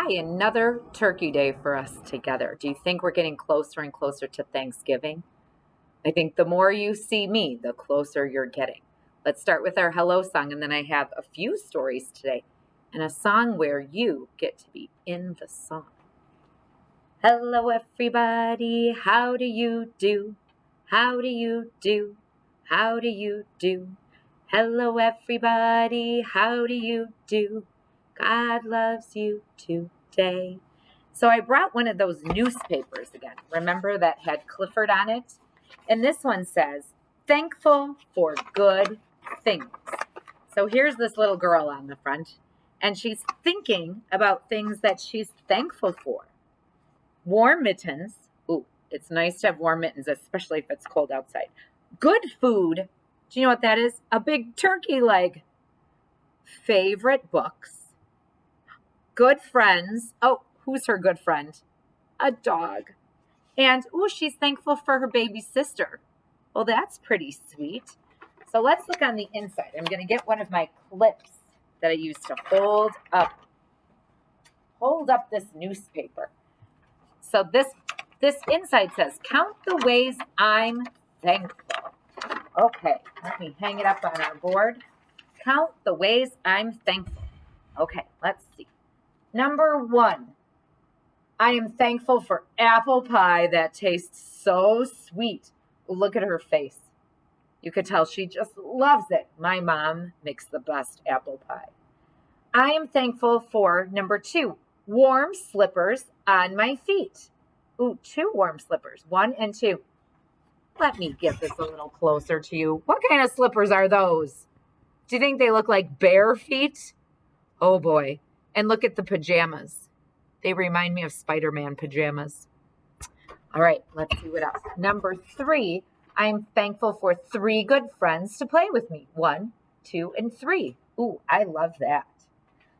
Hi, another turkey day for us together. Do you think we're getting closer and closer to Thanksgiving? I think the more you see me, the closer you're getting. Let's start with our hello song, and then I have a few stories today and a song where you get to be in the song. Hello, everybody. How do you do? How do you do? How do you do? Hello, everybody. How do you do? God loves you today. So I brought one of those newspapers again. Remember that had Clifford on it? And this one says, thankful for good things. So here's this little girl on the front, and she's thinking about things that she's thankful for. Warm mittens. Ooh, it's nice to have warm mittens, especially if it's cold outside. Good food. Do you know what that is? A big turkey leg. Favorite books. Good friends. Oh, who's her good friend? A dog. And, ooh, she's thankful for her baby sister. Well, that's pretty sweet. So let's look on the inside. I'm going to get one of my clips that I use to hold up this newspaper. So this inside says, count the ways I'm thankful. Okay, let me hang it up on our board. Count the ways I'm thankful. Okay, let's see. Number 1, I am thankful for apple pie that tastes so sweet. Look at her face. You could tell she just loves it. My mom makes the best apple pie. I am thankful for number 2, warm slippers on my feet. Ooh, 2 warm slippers, 1 and 2. Let me get this a little closer to you. What kind of slippers are those? Do you think they look like bare feet? Oh boy. And look at the pajamas. They remind me of Spider-Man pajamas. All right, let's see what else. Number 3, I'm thankful for 3 good friends to play with me. 1, 2, and 3. Ooh, I love that.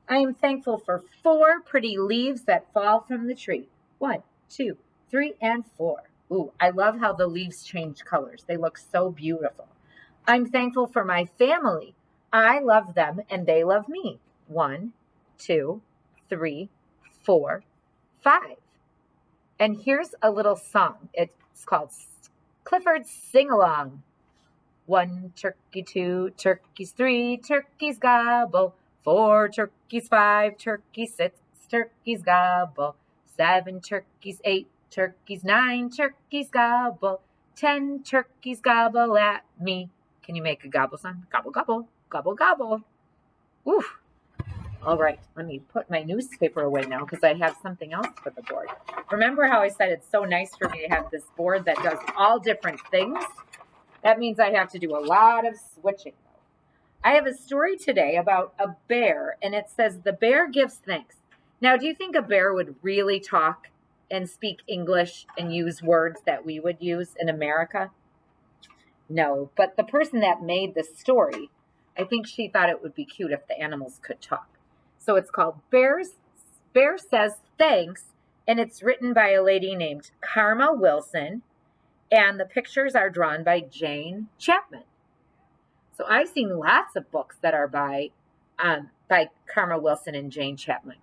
I am thankful for 4 pretty leaves that fall from the tree. 1, 2, 3, and 4. Ooh, I love how the leaves change colors. They look so beautiful. I'm thankful for my family. I love them and they love me. 1, 2, 3, 4, 5. And here's a little song. It's called Clifford's Sing Along. 1 turkey, 2 turkeys, 3 turkeys gobble. 4 turkeys, 5 turkeys, 6 turkeys gobble. 7 turkeys, 8 turkeys, 9 turkeys gobble. 10 turkeys gobble at me. Can you make a gobble sound? Gobble, gobble, gobble, gobble. Oof. All right, let me put my newspaper away now because I have something else for the board. Remember how I said it's so nice for me to have this board that does all different things? That means I have to do a lot of switching. I have a story today about a bear, and it says the bear gives thanks. Now, do you think a bear would really talk and speak English and use words that we would use in America? No, but the person that made the story, I think she thought it would be cute if the animals could talk. So it's called Bear Says Thanks, and it's written by a lady named Karma Wilson, and the pictures are drawn by Jane Chapman. So I've seen lots of books that are by Karma Wilson and Jane Chapman.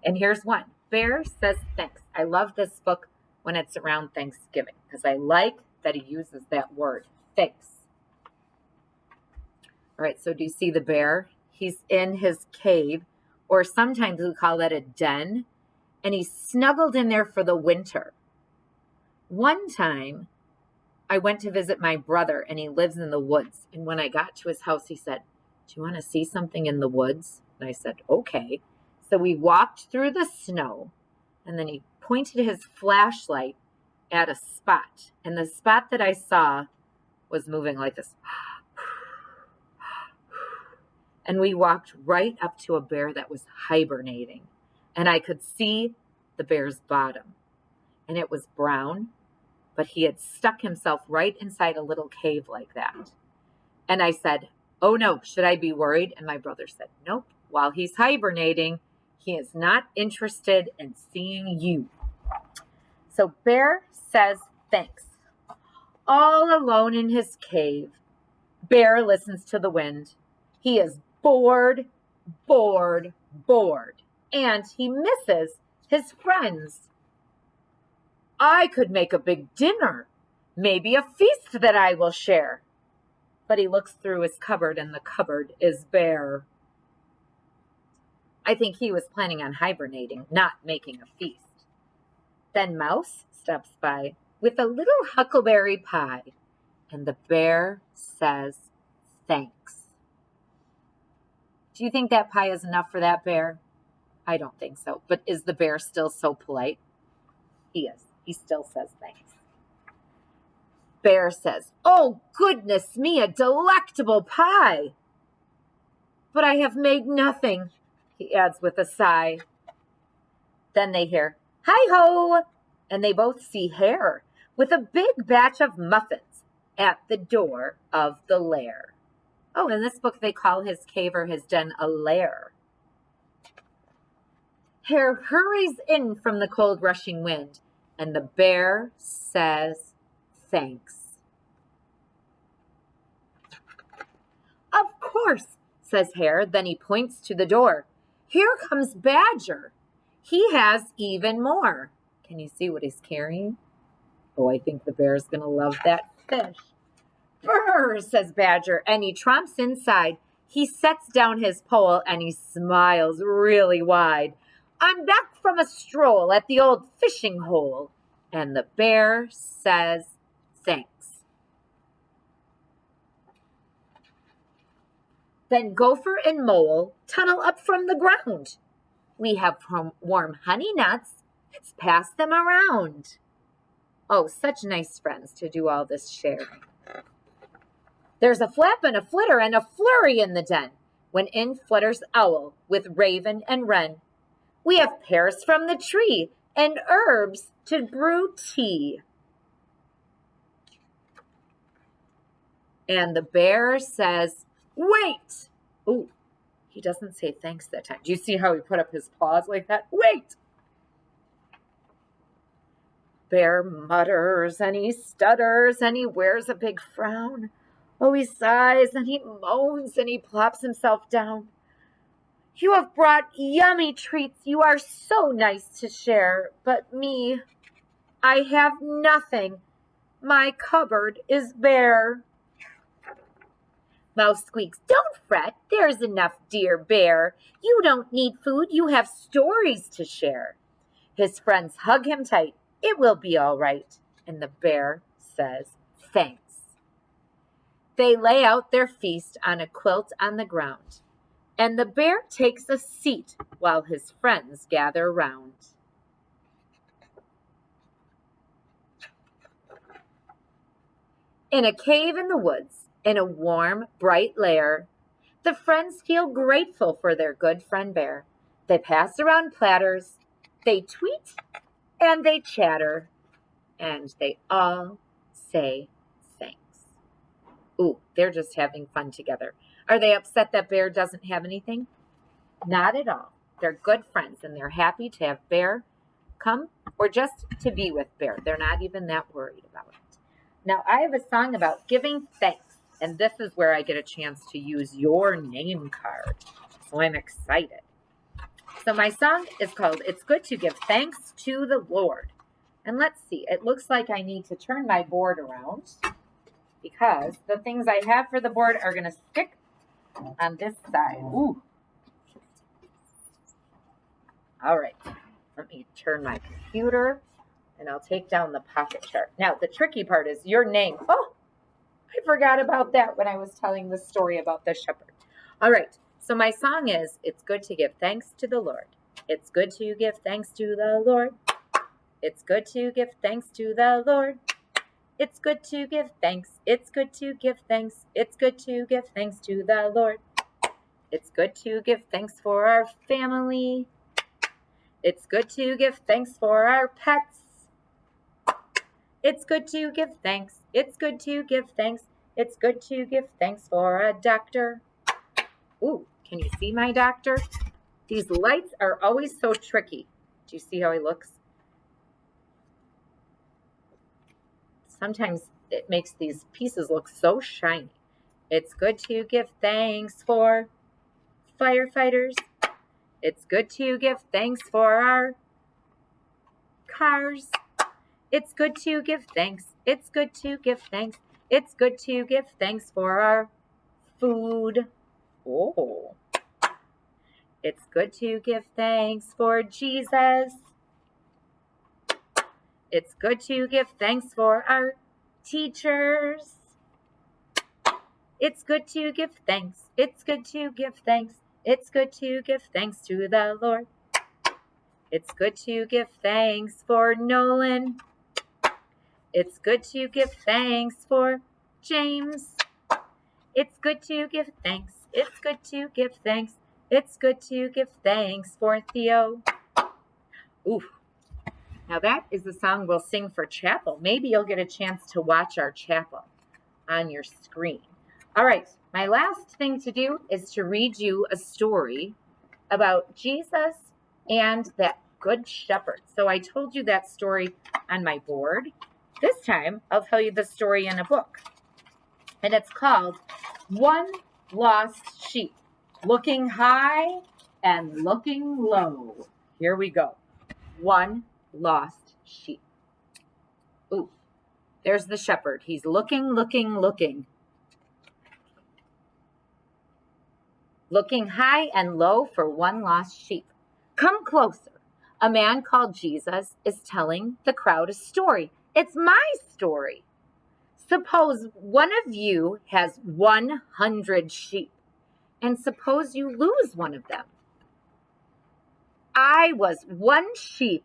And here's one. Bear Says Thanks. I love this book when it's around Thanksgiving because I like that he uses that word, thanks. All right, so do you see the bear? He's in his cave, or sometimes we call that a den, and he's snuggled in there for the winter. One time, I went to visit my brother, and he lives in the woods. And when I got to his house, he said, do you want to see something in the woods? And I said, okay. So we walked through the snow, and then he pointed his flashlight at a spot. And the spot that I saw was moving like this. And we walked right up to a bear that was hibernating. And I could see the bear's bottom. And it was brown, but he had stuck himself right inside a little cave like that. And I said, oh no, should I be worried? And my brother said, nope. While he's hibernating, he is not interested in seeing you. So Bear says thanks. All alone in his cave, Bear listens to the wind. He is bored, and he misses His friends, I could make a big dinner, maybe a feast that I will share. But he looks through his cupboard and the cupboard is bare. I think he was planning on hibernating, not making a feast. Then Mouse steps by with a little huckleberry pie, and the bear says, thanks. Do you think that pie is enough for that bear? I don't think so. But is the bear still so polite? He is. He still says thanks. Bear says, oh, goodness me, a delectable pie. But I have made nothing, he adds with a sigh. Then they hear, hi-ho, and they both see Hare with a big batch of muffins at the door of the lair. Oh, in this book they call his cave or his den a lair. Hare hurries in from the cold rushing wind, and the bear says, thanks. Of course, says Hare. Then he points to the door. Here comes Badger. He has even more. Can you see what he's carrying? Oh, I think the bear's going to love that fish. Brr, says Badger, and he tromps inside. He sets down his pole and he smiles really wide. I'm back from a stroll at the old fishing hole. And the bear says, thanks. Then Gopher and Mole tunnel up from the ground. We have warm honey nuts. Let's pass them around. Oh, such nice friends to do all this sharing. There's a flap and a flitter and a flurry in the den, when in flutters Owl with Raven and Wren. We have pears from the tree and herbs to brew tea. And the bear says, wait! Ooh, he doesn't say thanks that time. Do you see how he put up his paws like that? Wait! Bear mutters and he stutters and he wears a big frown. Oh, he sighs and he moans and he plops himself down. You have brought yummy treats. You are so nice to share. But me, I have nothing. My cupboard is bare. Mouse squeaks, don't fret. There's enough, dear bear. You don't need food. You have stories to share. His friends hug him tight. It will be all right. And the bear says, thanks. They lay out their feast on a quilt on the ground, and the bear takes a seat while his friends gather round. In a cave in the woods, in a warm, bright lair, the friends feel grateful for their good friend bear. They pass around platters, they tweet, and they chatter, and they all say thanks. Ooh, they're just having fun together. Are they upset that Bear doesn't have anything? Not at all. They're good friends, and they're happy to have Bear come or just to be with Bear. They're not even that worried about it. Now, I have a song about giving thanks, and this is where I get a chance to use your name card. So I'm excited. So my song is called It's Good to Give Thanks to the Lord. And let's see, it looks like I need to turn my board around because the things I have for the board are going to stick on this side. Ooh. All right, let me turn my computer and I'll take down the pocket chart. Now, the tricky part is your name. Oh, I forgot about that when I was telling the story about the shepherd. All right, so my song is, It's Good to Give Thanks to the Lord. It's good to give thanks to the Lord. It's good to give thanks to the Lord. It's good to give thanks. It's good to give thanks. It's good to give thanks to the Lord. It's good to give thanks for our family. It's good to give thanks for our pets. It's good to give thanks. It's good to give thanks. It's good to give thanks for a doctor. Ooh, can you see my doctor? These lights are always so tricky. Do you see how he looks? Sometimes it makes these pieces look so shiny. It's good to give thanks for firefighters. It's good to give thanks for our cars. It's good to give thanks. It's good to give thanks. It's good to give thanks for our food. Oh. It's good to give thanks for Jesus. It's good to give thanks for our teachers. It's good to give thanks. It's good to give thanks. It's good to give thanks to the Lord. It's good to give thanks for Nolan. It's good to give thanks for James. It's good to give thanks. It's good to give thanks. It's good to give thanks for Theo. Ooh. Now that is the song we'll sing for chapel. Maybe you'll get a chance to watch our chapel on your screen. All right, my last thing to do is to read you a story about Jesus and that good shepherd. So I told you that story on my board. This time, I'll tell you the story in a book. And it's called One Lost Sheep, Looking High and Looking Low. Here we go. One lost sheep. Ooh, there's the shepherd. He's looking. Looking high and low for one lost sheep. Come closer. A man called Jesus is telling the crowd a story. It's my story. Suppose one of you has 100 sheep, and suppose you lose one of them. I was one sheep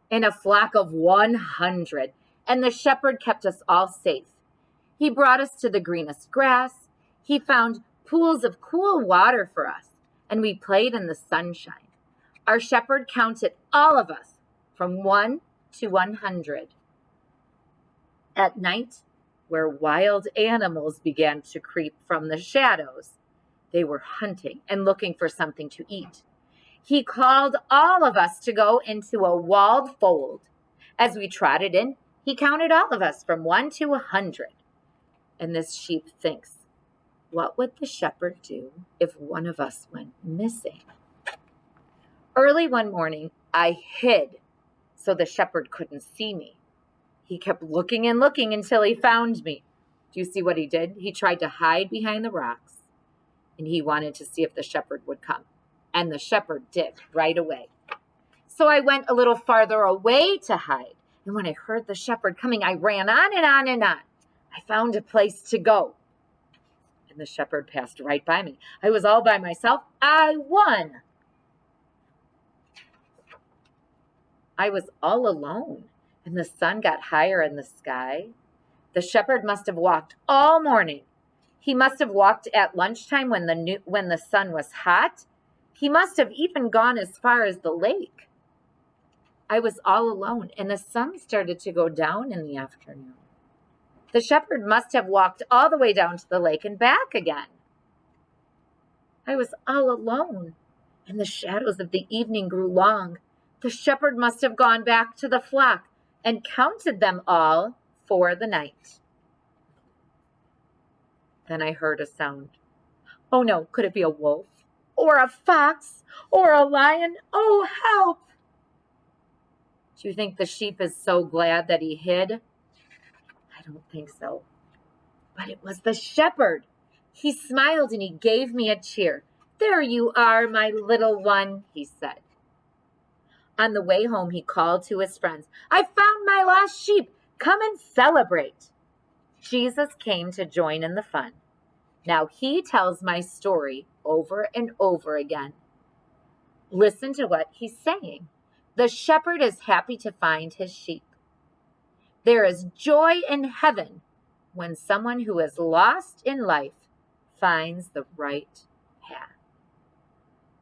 in a flock of 100, and the shepherd kept us all safe. He brought us to the greenest grass. He found pools of cool water for us, and we played in the sunshine. Our shepherd counted all of us from 1 to 100. At night, where wild animals began to creep from the shadows, they were hunting and looking for something to eat. He called all of us to go into a walled fold. As we trotted in, he counted all of us from 1 to 100. And this sheep thinks, what would the shepherd do if one of us went missing? Early one morning, I hid so the shepherd couldn't see me. He kept looking and looking until he found me. Do you see what he did? He tried to hide behind the rocks, and he wanted to see if the shepherd would come. And the shepherd did right away. So I went a little farther away to hide. And when I heard the shepherd coming, I ran on and on and on. I found a place to go. And the shepherd passed right by me. I was all by myself. I won. I was all alone, and the sun got higher in the sky. The shepherd must have walked all morning. He must have walked at lunchtime when the sun was hot. He must have even gone as far as the lake. I was all alone, and the sun started to go down in the afternoon. The shepherd must have walked all the way down to the lake and back again. I was all alone, and the shadows of the evening grew long. The shepherd must have gone back to the flock and counted them all for the night. Then I heard a sound. Oh no, could it be a wolf? Or a fox? Or a lion? Oh, help! Do you think the sheep is so glad that he hid? I don't think so. But it was the shepherd. He smiled and he gave me a cheer. There you are, my little one, he said. On the way home, he called to his friends, I found my lost sheep. Come and celebrate. Jesus came to join in the fun. Now he tells my story over and over again. Listen to what he's saying. The shepherd is happy to find his sheep. There is joy in heaven when someone who is lost in life finds the right path.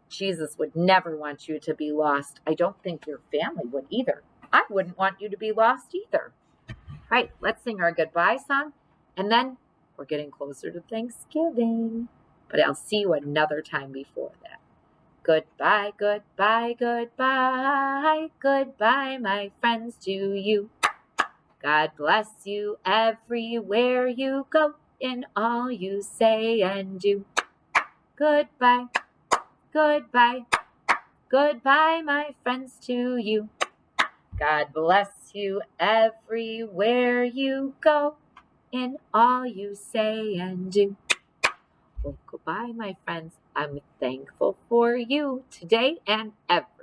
Jesus would never want you to be lost. I don't think your family would either. I wouldn't want you to be lost either. All right, let's sing our goodbye song, and then we're getting closer to Thanksgiving. But I'll see you another time before that. Goodbye, goodbye, goodbye. Goodbye, my friends, to you. God bless you everywhere you go, in all you say and do. Goodbye, goodbye, goodbye, my friends, to you. God bless you everywhere you go, in all you say and do. Well, goodbye, my friends. I'm thankful for you today and every